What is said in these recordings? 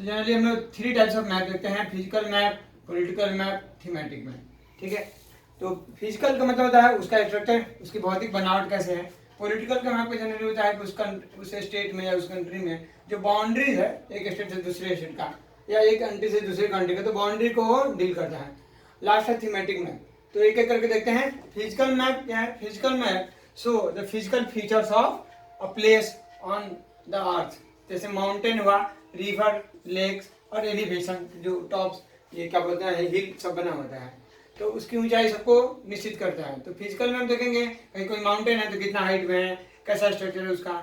तो जनरली हम लोग 3 टाइप्स ऑफ मैप देखते हैं, physical map, political map, thematic map, ठीक है। तो फिजिकल का मतलब होता है उसका स्ट्रक्चर, उसकी भौतिक बनावट कैसे है। पॉलिटिकल का मैप जनरली होता है कि उस स्टेट में या उस कंट्री में जो बाउंड्रीज है एक स्टेट से दूसरे स्टेट का या एक कंट्री से दूसरे कंट्री का, तो बाउंड्री को वो डील करता है। लास्ट है थीमेटिक मैप। तो एक एक करके देखते हैं। फिजिकल मैप क्या है? Physical map show the physical features of a place on the earth, जैसे माउंटेन हुआ, रिवर, लेक्स और एलिवेशन, जो टॉप्स ये क्या बोलते हैं हिल सब बना होता है, तो उसकी ऊंचाई सबको निश्चित करता है। तो फिजिकल में हम देखेंगे कहीं कोई माउंटेन है तो कितना हाइट में है, कैसा स्ट्रक्चर है उसका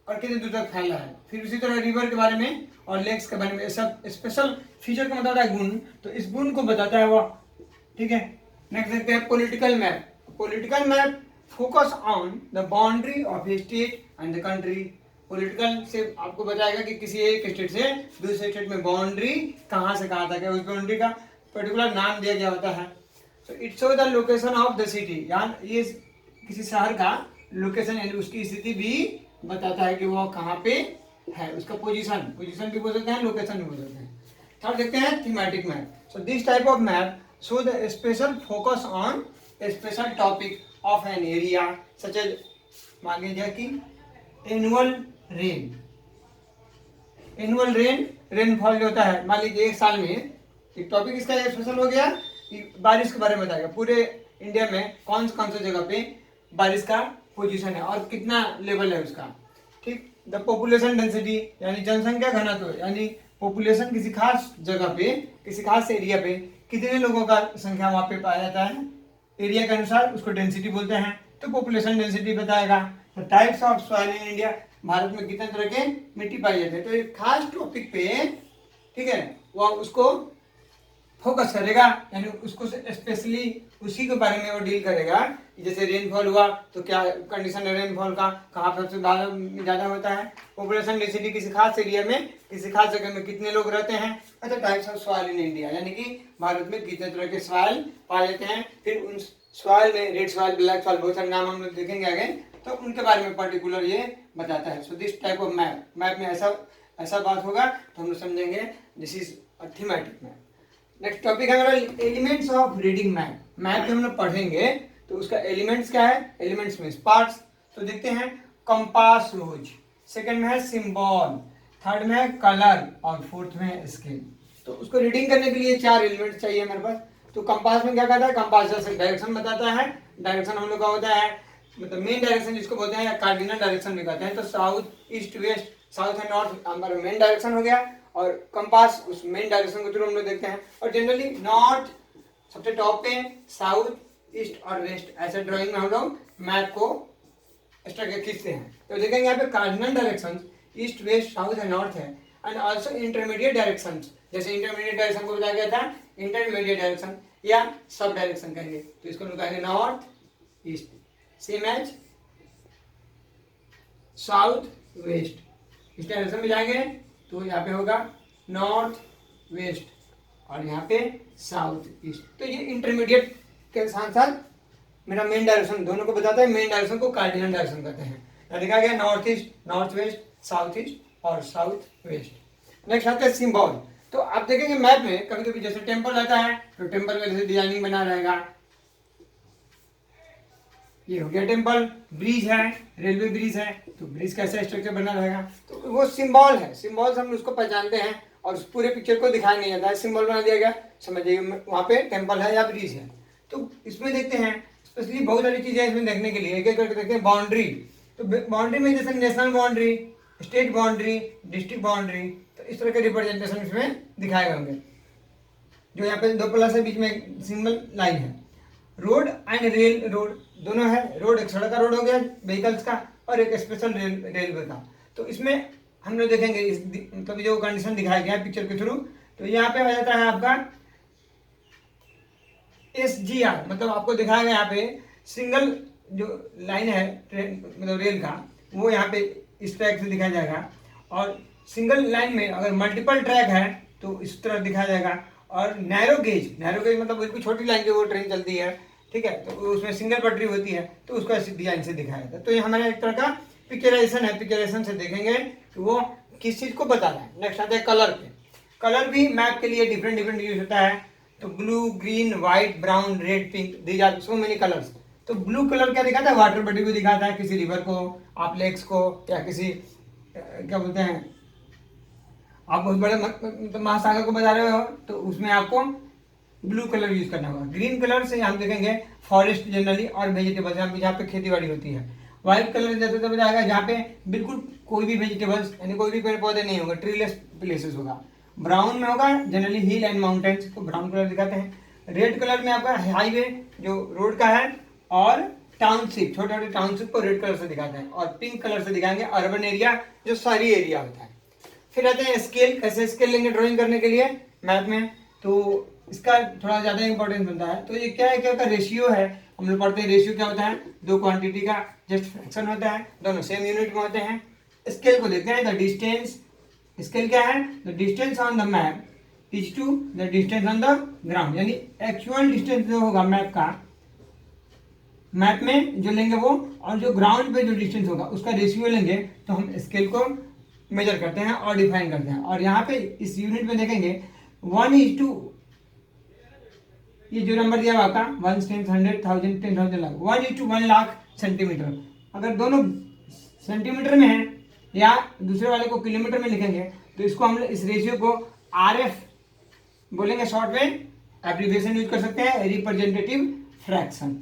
और कितने दूर तक फैला है। फिर उसी तरह रिवर के बारे में और लेक्स के बारे में, सब स्पेशल फीचर का बताता है गुण, तो इस गुण को बताता है वो, ठीक है। नेक्स्ट देखते हैं political map. Political map focus on the boundary of A state and the country. Political से आपको बताएगा कि किसी एक स्टेट से दूसरे स्टेट में बाउंड्री कहाँ से कहाँ तक है, उस बाउंड्री का पर्टिकुलर नाम दिया गया होता है। So it show the location of the city, यहाँ ये किसी शहर का लोकेशन यानी उसकी स्थिति भी बताता है कि वो कहाँ पे है, उसका पोजीशन भी बोल सकते हैं, लोकेशन भी बोल सकते हैं। थर्ड देखते हैं thematic map. So this type of map show the special focus on a special topic of an area such as, मान लीजिए कि एनुअल रेन। एनुअल रेनफॉल जो होता है, मान लीजिए एक साल में एक टॉपिक इसका स्पेशल हो गया कि बारिश के बारे में बताएगा पूरे इंडिया में कौन से जगह पे बारिश का पोजीशन है और कितना लेवल है उसका, ठीक। द पॉपुलेशन डेंसिटी यानी जनसंख्या घनत्व, यानी पॉपुलेशन किसी खास जगह पे, किसी खास एरिया पे कितने लोगों का संख्या वहाँ पे पाया जाता है, एरिया के अनुसार उसको डेंसिटी बोलते हैं, तो पॉपुलेशन डेंसिटी बताएगा। तो types of soil in India, Bharat में कितने तरह के मिट्टी पाई जाती है, तो एक खास टॉपिक पे, ठीक है, वो उसको फोकस करेगा, यानी उसको स्पेशली उसी के बारे में वो डील करेगा। जैसे रेनफॉल हुआ तो क्या कंडीशन है रेनफॉल का, कहाँ सबसे ज़्यादा होता है, पॉपुलेशन डेंसिटी किसी खास एरिया में किसी खास जगह में कितने लोग रहते हैं, अच्छा types of soil in India, यानी कि भारत में कितने तरह के सॉइल पाए जाते हैं। फिर उन सॉइल में रेड सॉइल, ब्लैक सॉइल, बहुत सारे नाम हम लोग देखेंगे आगे, तो उनके बारे में पर्टिकुलर ये बताता है। सो दिस टाइप ऑफ मैप में ऐसा बात होगा तो हम लोग समझेंगे this is a thematic map. Next topic है हमारा elements of reading map. Map हम लोग पढ़ेंगे तो उसका एलिमेंट्स क्या है, एलिमेंट्स मींस पार्ट्स। तो देखते हैं कंपास रोज, सेकंड में है सिंबल, थर्ड में है कलर और फोर्थ में है स्केल। तो उसको रीडिंग करने के लिए 4 एलिमेंट्स चाहिए हमारे पास। तो कंपास में क्या कहता है, कंपास जैसे डायरेक्शन बताता है, डायरेक्शन हम लोग का होता है मतलब मेन डायरेक्शन जिसको बोलते हैं या कार्डिनल डायरेक्शन भी कहते हैं। तो south, east, west, south and north हमारा मेन डायरेक्शन हो गया और कंपास उस मेन डायरेक्शन के थ्रू हम लोग देखते हैं। और जनरली नॉर्थ सबसे टॉप पे, साउथ, ईस्ट और वेस्ट, ऐसे ड्राइंग में हम लोग मैप को स्ट्रक्चर खींचते हैं। तो देखेंगे यहाँ पे cardinal direction east, west, south and north है, एंड ऑल्सो इंटरमीडिएट डायरेक्शन, जैसे इंटरमीडिएट डायरेक्शन को बताया गया था इंटरमीडिएट डायरेक्शन या सब डायरेक्शन कहेंगे, तो इसको हम कहेंगे north east, same as south west. इस डायरेक्शन में जाएंगे तो यहाँ पे होगा नॉर्थ वेस्ट और यहाँ पे साउथ ईस्ट। तो ये इंटरमीडिएट के साथ साथ मेरा मेन डायरेक्शन दोनों को बताता है। मेन डायरेक्शन को कार्डिनल डायरेक्शन कहते हैं। यहाँ देखा गया north east, north west, south east और साउथ वेस्ट। नेक्स्ट आता है सिंबल। तो आप देखेंगे मैप में कभी कभी जैसे टेम्पल आता है तो टेम्पल में जैसे डिजाइनिंग बना रहेगा, ये हो गया टेम्पल। ब्रिज है, रेलवे ब्रिज है, तो ब्रिज कैसा स्ट्रक्चर बना रहेगा, तो वो सिंबल है। सिंबल हम उसको पहचानते हैं और उस पूरे पिक्चर को दिखाया नहीं जाता है, सिंबल बना दिया गया, समझिए वहाँ पे टेम्पल है या ब्रिज है। तो इसमें देखते हैं स्पेशली बहुत सारी चीजें इसमें देखने के लिए, एक एक करके देखते हैं। बाउंड्री, तो बाउंड्री में जैसे national boundary, state boundary, district boundary, तो इस तरह के रिप्रेजेंटेशन इसमें दिखाए गए होंगे। जो यहाँ पे 2 प्लस है, बीच में सिंगल लाइन है। रोड एंड रेल रोड दोनों है, रोड एक सड़क का रोड हो गया व्हीकल्स का और एक स्पेशल रेलवे का। तो इसमें हम लोग देखेंगे इस मतलब जो कंडीशन दिखाया गया है पिक्चर के थ्रू, तो यहाँ पे आ जाता है आपका SGR, मतलब आपको दिखाया गया यहाँ पे सिंगल जो लाइन है ट्रेन मतलब रेल का, वो यहाँ पे इस ट्रैक से दिखाया जाएगा। और सिंगल लाइन में अगर मल्टीपल ट्रैक है तो इस तरह दिखाया जाएगा। और नैरो गेज मतलब बिल्कुल छोटी लाइन की वो ट्रेन चलती है, ठीक है, तो उसमें सिंगल पटरी होती है, तो उसको ऐसी डिजाइन से दिखाया जाता है। तो ये हमारा एक तरह का पिक्चराइजेशन है, पिक्चराइजेशन से देखेंगे कि वो किस चीज को बता रहा है। नेक्स्ट आता है कलर पे। कलर भी मैप के लिए डिफरेंट डिफरेंट यूज होता है। तो blue, green, white, brown, red, pink, these are so many colours. तो ब्लू कलर क्या दिखाता है? वाटर बॉडी को दिखाता है, किसी रिवर को, आप लेक्स को, या किसी क्या बोलते हैं, आप बहुत बड़े महासागर को बता रहे हो तो उसमें आपको ब्लू कलर यूज करना होगा। ग्रीन कलर से हम देखेंगे फॉरेस्ट जनरली और वेजिटेबल्स, जहाँ पे खेती बाड़ी होती है। व्हाइट कलर जैसे तो बताएगा जहाँ पे बिल्कुल कोई भी वेजिटेबल्स यानी कोई भी पेड़ पौधे नहीं होगा, ट्रीलेस प्लेसेस होगा। ब्राउन में होगा जनरली हिल एंड माउंटेन्स, तो ब्राउन कलर दिखाते हैं। रेड कलर में आपका हाईवे जो रोड का है, और टाउनशिप, छोटे छोटे टाउनशिप को रेड कलर से दिखाते हैं। और पिंक कलर से दिखाएंगे अर्बन एरिया, जो शहरी एरिया होता है। फिर आते हैं स्केल, कैसे स्केल लेंगे ड्राइंग करने के लिए मैथ में, तो इसका थोड़ा ज़्यादा इंपॉर्टेंस बनता है। तो ये क्या है, क्या होता है, रेशियो है। हम लोग पढ़ते हैं रेशियो क्या होता है, दो क्वांटिटी का जस्ट फ्रैक्शन होता है, दोनों सेम यूनिट में होते हैं। स्केल को देखते हैं, द डिस्टेंस, स्केल क्या है, the distance on the map is to the distance on the ground, यानी एक्चुअल डिस्टेंस जो होगा मैप का, मैप में जो लेंगे वो, और जो ग्राउंड पे जो डिस्टेंस होगा उसका रेशियो लेंगे, तो हम स्केल को मेजर करते हैं और डिफाइन करते हैं। और यहाँ पे इस यूनिट में देखेंगे 1:, ये जो नंबर दिया हुआ आपका 1, 10, 100, 1000, 10,000 लाख, 1:1 लाख सेंटीमीटर। अगर दोनों सेंटीमीटर में है या दूसरे वाले को किलोमीटर में लिखेंगे, तो इसको हम इस रेशियो को RF बोलेंगे शॉर्ट में, एब्रीविएशन यूज कर सकते हैं, रिप्रेजेंटेटिव फ्रैक्शन।